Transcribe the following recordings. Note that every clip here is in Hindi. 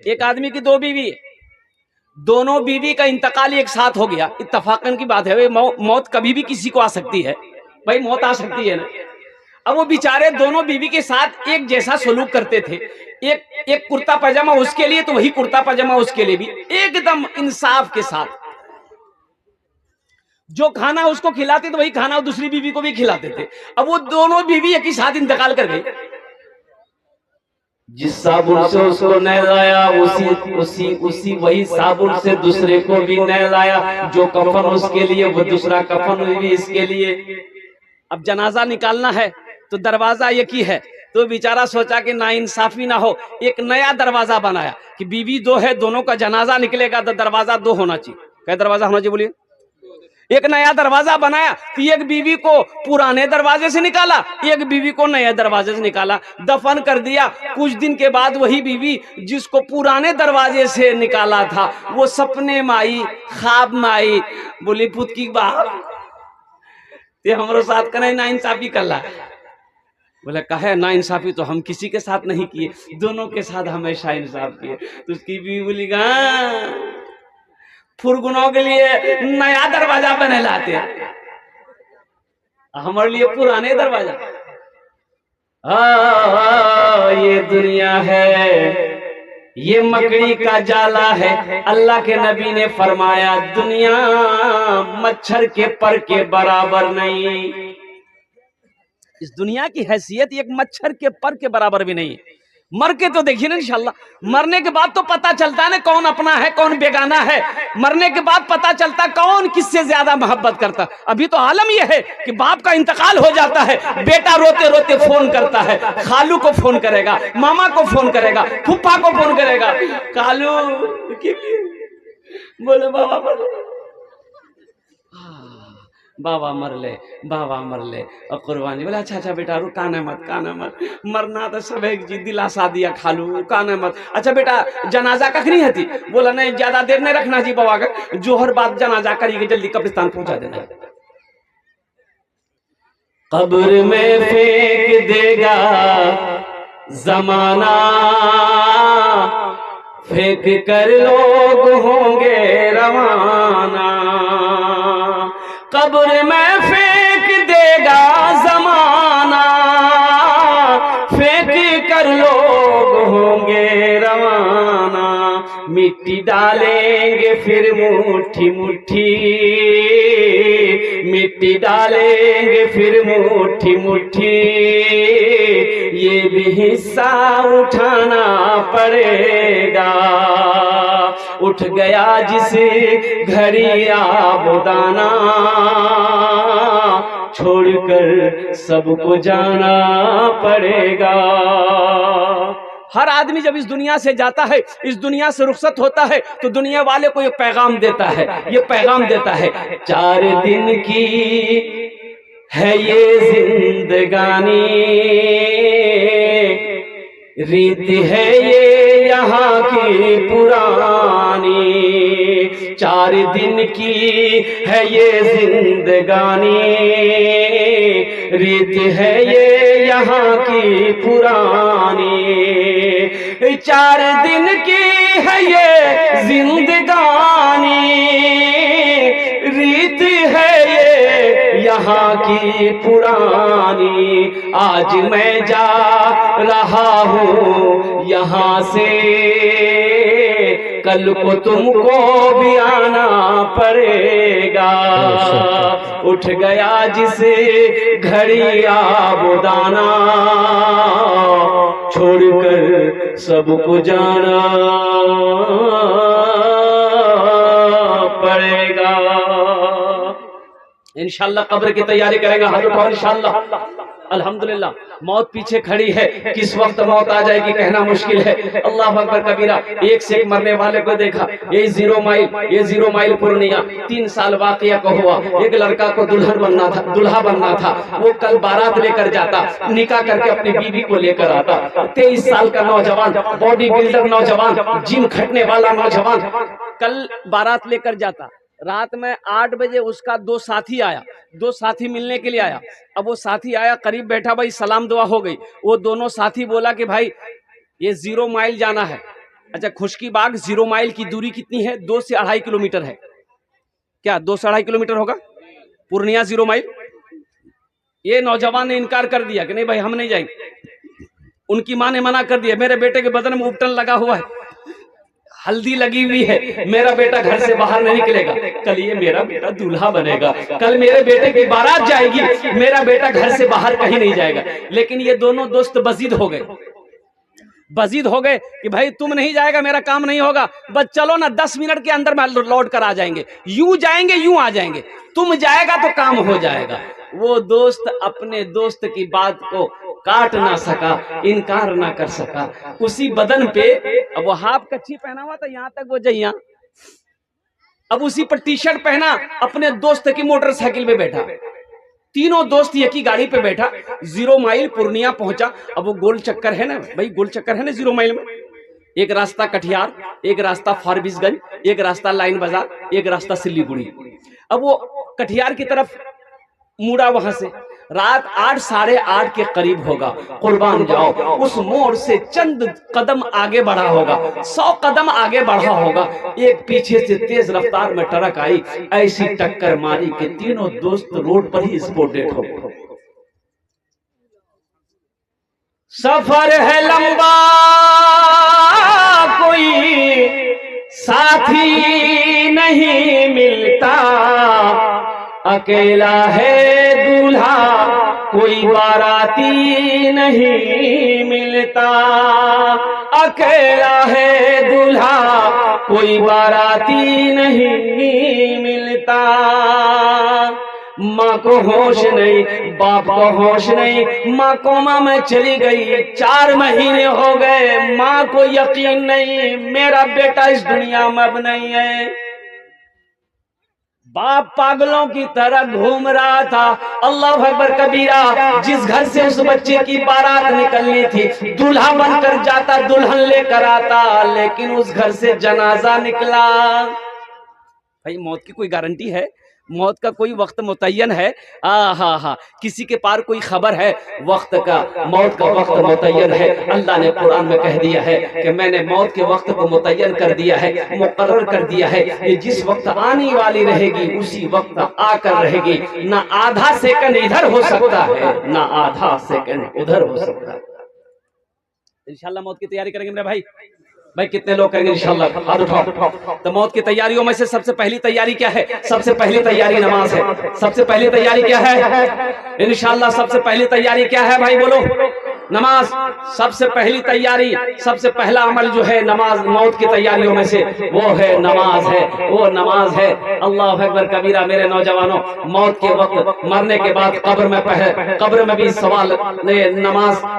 एक आदमी की दो बीवी है, दोनों बीवी का इंतकाल एक साथ हो गया, इत्तफाकन की बात है, मौत कभी भी किसी को आ सकती है, भाई मौत आ सकती है ना। अब वो बेचारे दोनों बीवी के साथ एक जैसा सलूक करते थे, एक कुर्ता पैजामा उसके लिए तो वही कुर्ता पैजामा उसके लिए भी, एकदम इंसाफ के साथ। जो खाना उसको खिलाते तो वही खाना दूसरी बीवी को भी खिलाते थे। अब वो दोनों बीवी एक ही साथ इंतकाल कर गई। जिस साबुन से उसको नहलाया उसी वही साबुन से दूसरे को भी नहलाया। जो कफन उसके लिए वो दूसरा कफन भी इसके लिए। अब जनाजा निकालना है तो दरवाजा एक ही है, तो बेचारा सोचा कि नाइंसाफी ना हो, एक नया दरवाजा बनाया कि बीवी दो है, दोनों का जनाजा निकलेगा तो दरवाजा दो होना चाहिए। क्या दरवाजा होना चाहिए बोलिए? एक नया दरवाजा बनाया तो एक बीवी को पुराने दरवाजे से निकाला, एक बीवी को नए दरवाजे से निकाला, दफन कर दिया। कुछ दिन के बाद वही बीवी जिसको पुराने दरवाजे से निकाला था वो सपने में आई, ख्वाब में आई, बोली पुत की बाप ते हमरो साथ करें ना इंसाफी कर ला। बोले कहे ना इंसाफी तो हम किसी के साथ नहीं किए, दोनों के साथ हमेशा इंसाफ किए। तो उसकी बीवी बोली फुरगुनों के लिए नया दरवाजा बने लाते, हमारे लिए पुराने दरवाजा। ये दुनिया है, ये मकड़ी का जाला है। अल्लाह के नबी ने फरमाया दुनिया मच्छर के पर के बराबर नहीं। इस दुनिया की हैसियत एक मच्छर के पर के बराबर भी नहीं। मर के तो देखिए ना इंशाल्लाह, मरने के बाद तो पता चलता है ना कौन अपना है कौन बेगाना है। मरने के बाद पता चलता कौन किससे ज्यादा मोहब्बत करता। अभी तो आलम यह है कि बाप का इंतकाल हो जाता है, बेटा रोते रोते फोन करता है, खालू को फोन करेगा, मामा को फोन करेगा, फूफा को फोन करेगा, खालू बोले बाबा मर ले, बाबा मर ले, और कुर्बानी। बोले अच्छा बेटा रू काने मत मरना तो सब एक जी दिलासा दिया खालू, काने मत। अच्छा बेटा जनाजा कखनी है थी? बोला नहीं ज्यादा देर नहीं रखना जी बाबा का, जोहर बाद जनाजा करिए, जल्दी कब्रिस्तान पहुंचा देना। कब्र में फेंक देगा जमाना, फेंक कर लोग होंगे रवाना। कब्र में फेंक देगा जमाना, फेंक कर लोग होंगे रवाना। मिट्टी डालेंगे फिर मुट्ठी मुट्ठी, मिट्टी डालेंगे फिर मुट्ठी मुट्ठी। ये भी हिस्सा उठाना पड़ेगा। उठ गया जिस घड़ी आबोदाना, छोड़कर सबको जाना पड़ेगा। हर आदमी जब इस दुनिया से जाता है, इस दुनिया से रुखसत होता है, तो दुनिया वाले को ये पैगाम देता है, ये पैगाम देता है 4 दिन की है ये जिंदगानी, रीत है ये यहाँ की पुरानी। 4 दिन की है ये जिंदगानी, रीत है ये यहाँ की पुरानी। 4 दिन की है ये जिंदगानी, रीत है ये यहाँ की पुरानी। आज मैं जा रहा हूँ यहाँ से, कल को तुमको भी आना पड़ेगा। उठ गया जिसे घड़ी आबोदाना, छोड़कर सबको जाना पड़ेगा। इंशाल्लाह कब्र की तैयारी करेगा हजरत, इंशाल्लाह अल्हम्दुलिल्लाह। मौत पीछे खड़ी है, किस वक्त मौत आ जाएगी कहना मुश्किल है। अल्लाह अकबर कबीरा। एक से एक मरने वाले को देखा। ये 0 माइल पूर्णिया 3 साल वाकया को हुआ। एक लड़का को दूल्हा बनना था। वो कल बारात लेकर जाता, निकाह करके अपनी बीवी को लेकर आता। 23 साल का नौजवान, बॉडी बिल्डर नौजवान, जिम खटने वाला नौजवान, कल बारात लेकर जाता। रात में 8 बजे उसका 2 साथी आया, 2 साथी मिलने के लिए आया। अब वो साथी आया, करीब बैठा, भाई सलाम दुआ हो गई। वो दोनों साथी बोला कि भाई ये 0 माइल जाना है, अच्छा, खुशकीबाग 0 माइल की दूरी कितनी है? 2 से 2.5 किलोमीटर है। क्या 2 से 2.5 किलोमीटर होगा? पूर्णिया 0 माइल। ये नौजवान ने इनकार कर दिया कि नहीं भाई हम नहीं जाएंगे। उनकी माँ ने मना कर दिया, मेरे बेटे के बदन में उपटन लगा हुआ है, हल्दी लगी हुई है, मेरा बेटा घर से बाहर नहीं निकलेगा, कल ये मेरा बेटा दूल्हा बनेगा, कल मेरे बेटे की बारात जाएगी, मेरा बेटा घर से बाहर कहीं नहीं जाएगा। लेकिन ये दोनों दोस्त बजीद हो गए, बजीद हो गए कि भाई तुम नहीं जाएगा मेरा काम नहीं होगा, बस चलो ना 10 मिनट के अंदर लौट कर आ जाएंगे, यूं जाएंगे यूं आ जाएंगे, तुम जाएगा तो काम हो जाएगा। वो दोस्त अपने दोस्त की बात को काट ना सका, इनकार ना कर सका। उसी बदन पे अब वो हाफ कच्छी पहना हुआ था यहां तक वो जइया, अब उसी पर टी शर्ट पहना, अपने दोस्त की मोटरसाइकिल पे बैठा, तीनों दोस्त एक ही गाड़ी पे बैठा, 0 माइल पूर्णिया पहुंचा। अब वो गोल चक्कर है ना भाई, गोल चक्कर है ना 0 माइल में, एक रास्ता कटिहार, एक रास्ता फारबिसगंज, एक रास्ता लाइन बाजार, एक रास्ता सिल्लीगुड़ी। अब वो कटिहार की तरफ मुड़ा, वहां से रात 8 साढ़े 8 के करीब होगा, कुर्बान जाओ, उस मोड़ से चंद कदम आगे बढ़ा होगा, 100 कदम आगे बढ़ा होगा, एक पीछे से तेज रफ्तार में ट्रक आई, ऐसी टक्कर मारी कि तीनों दोस्त रोड पर ही स्पॉट डेड हो गए। सफर है लंबा, कोई साथी नहीं मिलता, अकेला है दूल्हा, कोई बाराती नहीं मिलता, अकेला है दूल्हा, कोई बाराती नहीं मिलता। माँ को होश नहीं, बाप को होश नहीं, माँ कोमा में चली गई, 4 महीने हो गए, माँ को यकीन नहीं मेरा बेटा इस दुनिया में अब नहीं है। बाप पागलों की तरह घूम रहा था। अल्लाह अकबर कबीरा, जिस घर से उस बच्चे की बारात निकलनी थी, दूल्हा बनकर जाता, दुल्हन लेकर आता, लेकिन उस घर से जनाजा निकला। भाई मौत की कोई गारंटी है? मौत का कोई वक्त मुतय्यन है? हा, किसी के पार कोई खबर है? वक्त का, मौत का वक्त मुतय्यन है। अल्लाह ने कुरान में कह दिया है कि मैंने मौत के वक्त को मुतय्यन कर दिया है, मुकर्रर कर दिया है। ये जिस वक्त आने वाली रहेगी उसी वक्त आकर रहेगी, ना आधा सेकंड इधर हो सकता है, ना आधा सेकंड उधर हो सकता है। इंशाल्लाह मौत की तैयारी करेंगे मेरे भाई। भाई कितने लोग करेंगे इंशाल्लाह? हाथ उठाओ। तो मौत की तैयारियों में से सबसे पहली तैयारी क्या है? सबसे पहली तैयारी नमाज है। सबसे पहली तैयारी क्या है? इंशाल्लाह सबसे पहली तैयारी क्या है भाई बोलो? नमाज। सबसे पहली तैयारी, सबसे पहला अमल जो है नमाज, मौत की तैयारियों में से वो है नमाज है, वो नमाज है। अल्लाह अकबर कबीरा। मेरे नौजवानों, मौत के वक्त मरने के बाद कब्र में भी सवाल,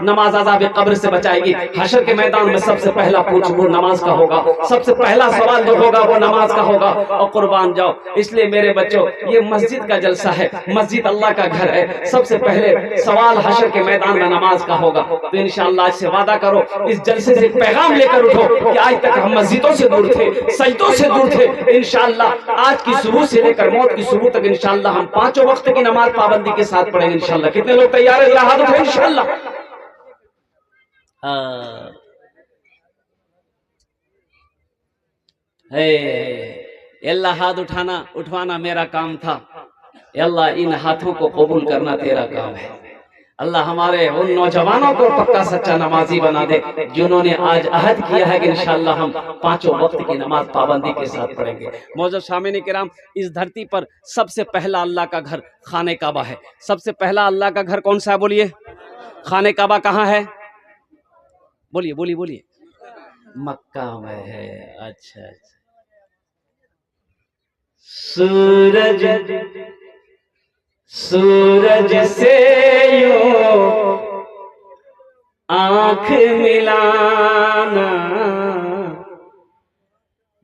नमाज अज़ाब कब्र से बचाएगी। हशर के मैदान में सबसे पहला पूछ वो नमाज का होगा, सबसे पहला सवाल जो होगा वो नमाज का होगा। और कुर्बान जाओ, इसलिए मेरे बच्चों ये मस्जिद का जलसा है, मस्जिद अल्लाह का घर है। सबसे पहले सवाल हशर के मैदान में नमाज का होगा। तो इंशाअल्लाह आज से वादा करो, इस जलसे से पैगाम लेकर उठो कि आज तक हम मस्जिदों से दूर थे, सजदों से दूर थे। इंशाअल्लाह आज की सुबह से लेकर मौत की सुबह तक इंशाअल्लाह हम 5 वक्त की नमाज पाबंदी के साथ पढ़ेंगे इंशाअल्लाह। कितने लोग तैयार है? हाथ उठाओ इंशाअल्लाह। अल्लाह हाथ उठवाना मेरा काम था, अल्लाह इन हाथों को कबूल करना तेरा काम है। अल्लाह हमारे उन नौजवानों को पक्का सच्चा नमाजी बना दे जिन्होंने आज अहद किया है कि इंशाअल्लाह हम 5 वक्त की नमाज पाबंदी के साथ पढ़ेंगे। मौजूद शामिन किराम, इस धरती पर सबसे पहला अल्लाह का घर खाने काबा है। सबसे पहला अल्लाह का घर कौन सा है बोलिए? खाने काबा कहाँ है? बोलिए बोलिए बोलिए। मक्का में है। अच्छा। सूरज से यूं आंख मिलाना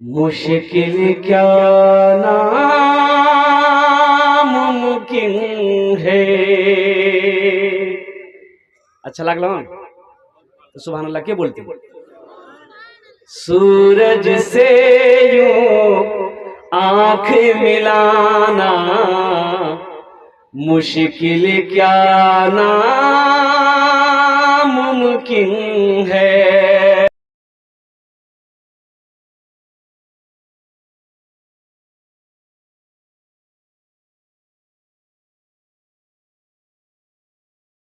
मुश्किल क्या नामुमकिन है। अच्छा लगला तो सुभान अल्लाह के बोलते? सूरज से यूं आंख मिलाना मुश्किल क्या नामुमकिन है।